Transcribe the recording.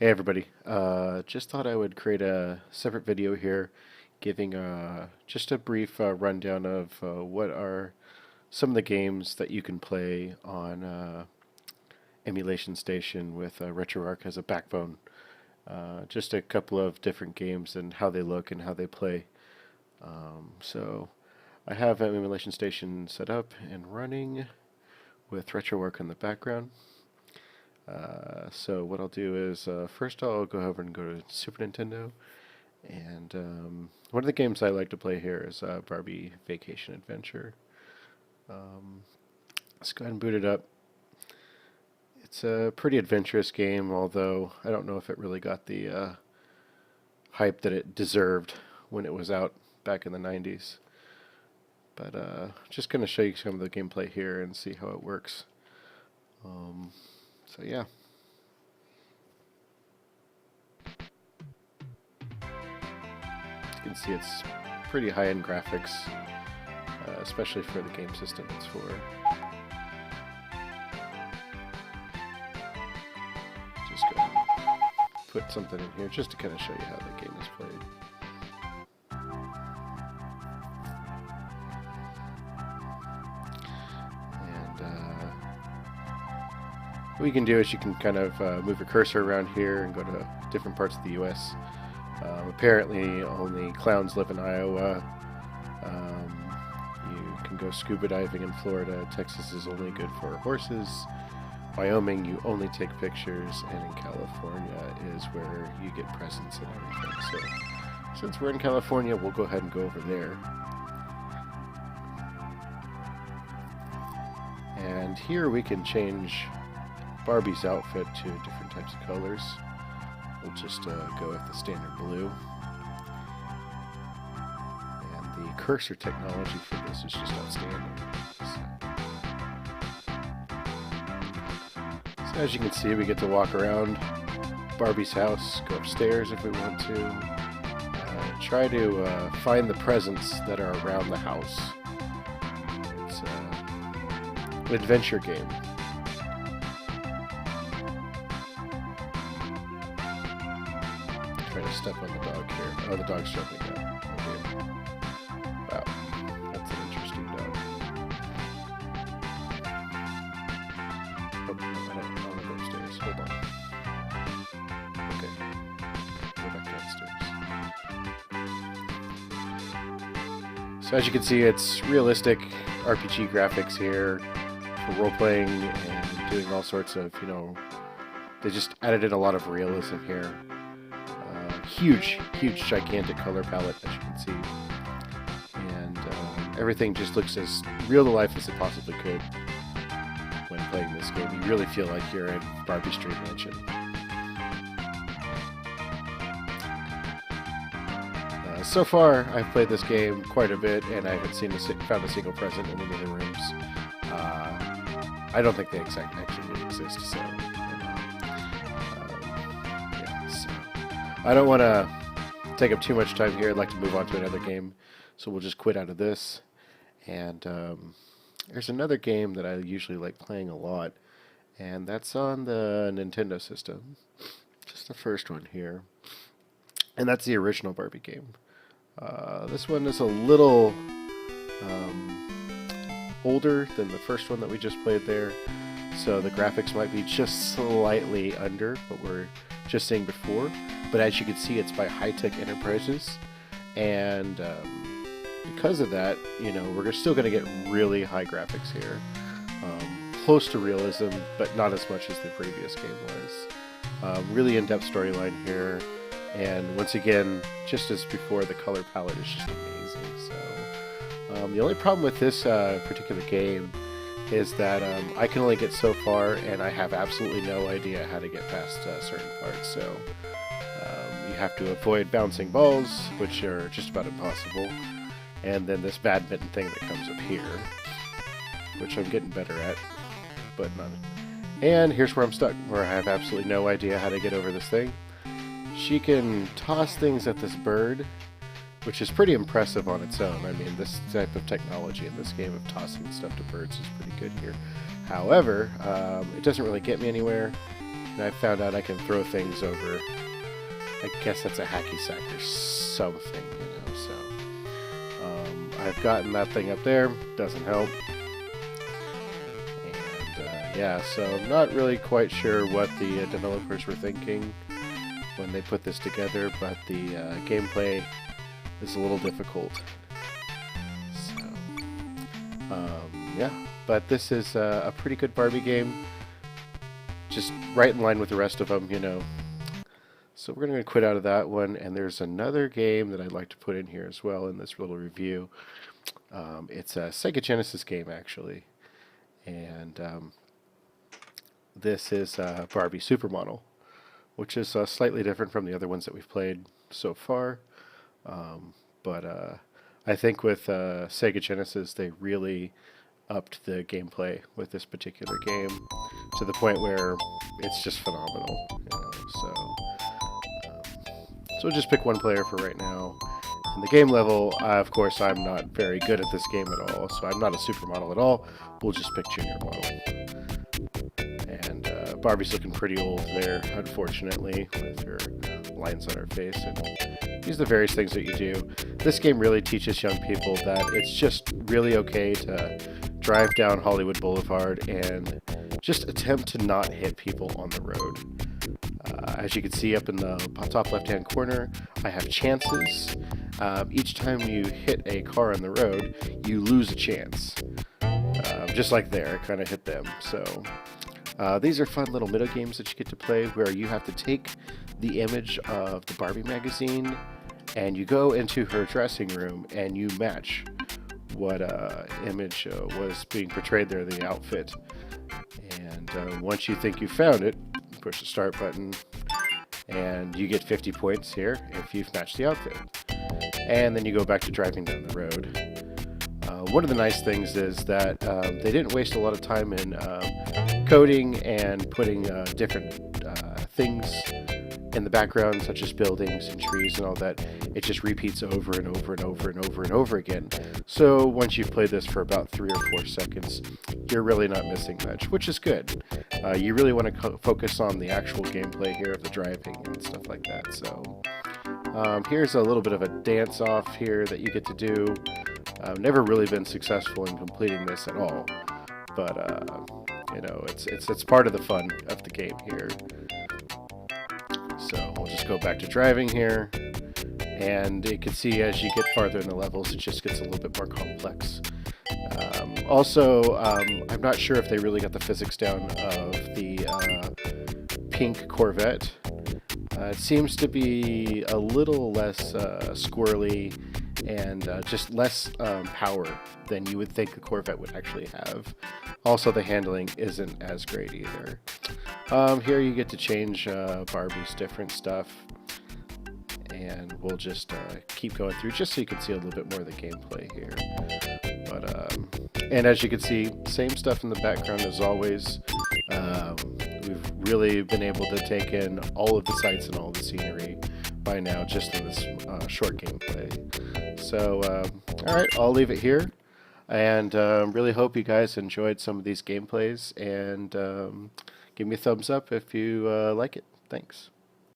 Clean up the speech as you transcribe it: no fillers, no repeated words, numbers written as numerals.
Hey everybody, just thought I would create a separate video here giving just a brief rundown of what are some of the games that you can play on Emulation Station with RetroArch as a backbone. Just a couple of different games and how they look and how they play. So I have Emulation Station set up and running with RetroArch in the background. So what I'll do is first I'll go over and go to Super Nintendo, and one of the games I like to play here is Barbie Vacation Adventure. Let's go ahead and boot it up. It's a pretty adventurous game, although I don't know if it really got the hype that it deserved when it was out back in the 90s. But just going to show you some of the gameplay here and see how it works. So yeah. As you can see, it's pretty high-end graphics, especially for the game system it's for. Just go ahead and put something in here just to kind of show you how the game is played. What you can do is you can kind of move your cursor around here and go to different parts of the U.S. Apparently only clowns live in Iowa. You can go scuba diving in Florida. Texas is only good for horses. Wyoming, you only take pictures. And in California is where you get presents and everything. So since we're in California, we'll go ahead and go over there. And here we can change Barbie's outfit to different types of colors. We'll just go with the standard blue. And the cursor technology for this is just outstanding. So as you can see, we get to walk around Barbie's house, go upstairs if we want to, try to find the presents that are around the house. It's an adventure game. Trying to step on the dog here. Oh, the dog's jumping down. Okay. Wow, that's an interesting dog. Oh, no, I don't want to go upstairs. Hold on. Okay. Go back downstairs. So as you can see, it's realistic RPG graphics here for role-playing and doing all sorts of, they just added in a lot of realism here. Huge, gigantic color palette, as you can see. And everything just looks as real to life as it possibly could when playing this game. You really feel like you're in Barbie's Dream Mansion. So far, I've played this game quite a bit, and I haven't found a single present in any of the rooms. I don't think they actually really exist, so... I don't want to take up too much time here. I'd like to move on to another game, so we'll just quit out of this. And there's another game that I usually like playing a lot, and that's on the Nintendo system. Just the first one here. And that's the original Barbie game. This one is a little older than the first one that we just played there, so the graphics might be just slightly under what we're just seeing before. But as you can see, it's by High-Tech Enterprises, and because of that, we're still going to get really high graphics here, close to realism, but not as much as the previous game was. Really in-depth storyline here, and once again, just as before, the color palette is just amazing. So the only problem with this particular game is that I can only get so far, and I have absolutely no idea how to get past certain parts. So you have to avoid bouncing balls, which are just about impossible, and then this badminton thing that comes up here, which I'm getting better at, but not. And here's where I'm stuck, where I have absolutely no idea how to get over this thing. She can toss things at this bird, which is pretty impressive on its own. I mean, this type of technology in this game of tossing stuff to birds is pretty good here. However, it doesn't really get me anywhere, And I found out I can throw things over. I guess that's a hacky sack or something, you know, so. I've gotten that thing up there. Doesn't help. And, yeah, so I'm not really quite sure what the developers were thinking when they put this together, but the gameplay is a little difficult. So, yeah, but this is a pretty good Barbie game. Just right in line with the rest of them, you know. So we're going to quit out of that one, and there's another game that I'd like to put in here as well in this little review. It's a Sega Genesis game, actually. And this is Barbie Supermodel, which is slightly different from the other ones that we've played so far. But I think with Sega Genesis, they really upped the gameplay with this particular game to the point where it's just phenomenal. You know? So we'll just pick one player for right now. In the game level, of course, I'm not very good at this game at all, so I'm not a supermodel at all. We'll just pick junior model. And Barbie's looking pretty old there, unfortunately, with her lines on her face. And these are the various things that you do. This game really teaches young people that it's just really okay to drive down Hollywood Boulevard and just attempt to not hit people on the road. As you can see up in the top left-hand corner, I have chances. Each time you hit a car on the road, you lose a chance. Just like there, I kind of hit them. So these are fun little middle games that you get to play where you have to take the image of the Barbie magazine and you go into her dressing room and you match what image was being portrayed there, the outfit. And once you think you found it, push the start button and you get 50 points here if you've matched the outfit. And then you go back to driving down the road. One of the nice things is that they didn't waste a lot of time in coding and putting different things in the background, such as buildings and trees and all that. It just repeats over and over and over and over and over again. So once you've played this for about 3 or 4 seconds, you're really not missing much, which is good. You really want to focus on the actual gameplay here of the driving and stuff like that. So here's a little bit of a dance-off here that you get to do. I've never really been successful in completing this at all, but you know, it's part of the fun of the game here. So we'll just go back to driving here, and you can see as you get farther in the levels, it just gets a little bit more complex. Also, I'm not sure if they really got the physics down of the pink Corvette. It seems to be a little less squirrely and just less power than you would think the Corvette would actually have. Also, the handling isn't as great either. Here you get to change Barbie's different stuff, and we'll just keep going through just so you can see a little bit more of the gameplay here. But and as you can see, same stuff in the background as always. We've really been able to take in all of the sights and all of the scenery by now just in this short gameplay. So, alright, I'll leave it here, and really hope you guys enjoyed some of these gameplays, and give me a thumbs up if you like it. Thanks.